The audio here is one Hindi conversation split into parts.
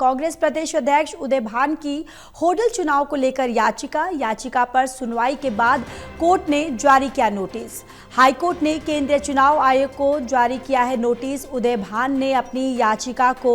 कांग्रेस प्रदेश अध्यक्ष उदय भान की होडल चुनाव को लेकर याचिका पर सुनवाई के बाद कोर्ट ने जारी किया नोटिस। हाईकोर्ट ने केंद्रीय चुनाव आयोग को जारी किया है नोटिस। उदय भान ने अपनी याचिका को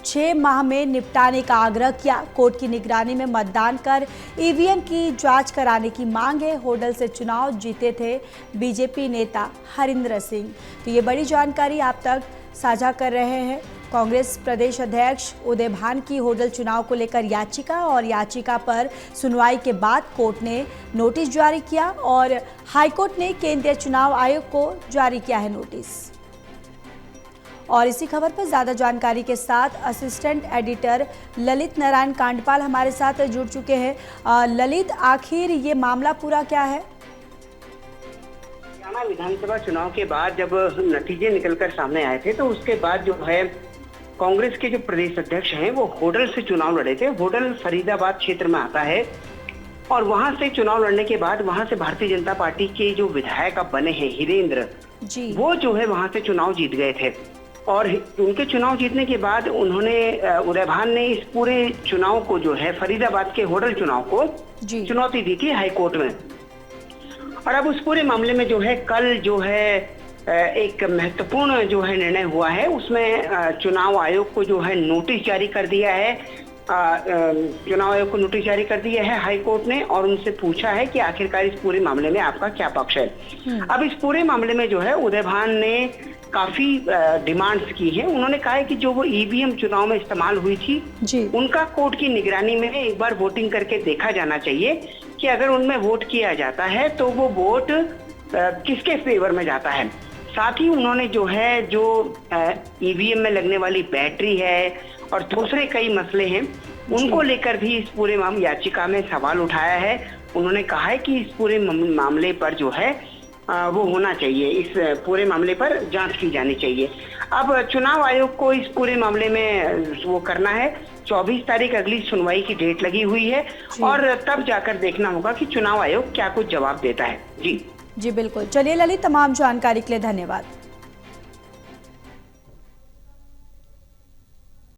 6 माह में निपटाने का आग्रह किया। कोर्ट की निगरानी में मतदान कर ईवीएम की जांच कराने की मांग है। होडल से चुनाव जीते थे बीजेपी नेता हरिंद्र सिंह। तो ये बड़ी जानकारी आप तक साझा कर रहे हैं। कांग्रेस प्रदेश अध्यक्ष उदय भान की होडल चुनाव को लेकर याचिका पर सुनवाई के बाद कोर्ट ने नोटिस जारी किया और हाईकोर्ट ने केंद्रीय चुनाव आयोग को जारी किया है नोटिस। और इसी खबर पर ज्यादा जानकारी के साथ असिस्टेंट एडिटर ललित नारायण कांडपाल हमारे साथ जुड़ चुके हैं। ललित, आखिर ये मामला पूरा क्या है? हरियाणा विधानसभा चुनाव के बाद जब नतीजे निकलकर सामने आए थे तो उसके बाद जो है कांग्रेस के जो प्रदेश अध्यक्ष हैं वो होडल से चुनाव लड़े थे। होडल फरीदाबाद क्षेत्र में आता है और वहां से चुनाव लड़ने के बाद वहां से भारतीय जनता पार्टी के जो विधायक अब बने हैं हिरेंद्र जी, वो जो है वहां से चुनाव जीत गए थे और उनके चुनाव जीतने के बाद उन्होंने उदय भान ने इस पूरे चुनाव को जो है फरीदाबाद के होडल चुनाव को चुनौती दी थी हाईकोर्ट में। और अब उस पूरे मामले में जो है कल जो है एक महत्वपूर्ण जो है निर्णय हुआ है। उसमें चुनाव आयोग को जो है नोटिस जारी कर दिया है। चुनाव आयोग को नोटिस जारी कर दिया है हाईकोर्ट ने और उनसे पूछा है कि आखिरकार इस पूरे मामले में आपका क्या पक्ष है। अब इस पूरे मामले में जो है उदय भान ने काफी डिमांड्स की है। उन्होंने कहा है कि जो वो ईवीएम चुनाव में इस्तेमाल हुई थी उनका कोर्ट की निगरानी में एक बार वोटिंग करके देखा जाना चाहिए कि अगर उनमें वोट किया जाता है तो वो वोट किसके फेवर में जाता है। साथ ही उन्होंने जो ईवीएम में लगने वाली बैटरी है और दूसरे कई मसले हैं उनको लेकर भी इस पूरे याचिका में सवाल उठाया है। उन्होंने कहा है कि इस पूरे मामले पर जो है वो होना चाहिए, इस पूरे मामले पर जांच की जानी चाहिए। अब चुनाव आयोग को इस पूरे मामले में वो करना है। 24 तारीख अगली सुनवाई की डेट लगी हुई है और तब जाकर देखना होगा कि चुनाव आयोग क्या कुछ जवाब देता है। जी बिल्कुल। चलिए ललित, तमाम जानकारी के लिए धन्यवाद।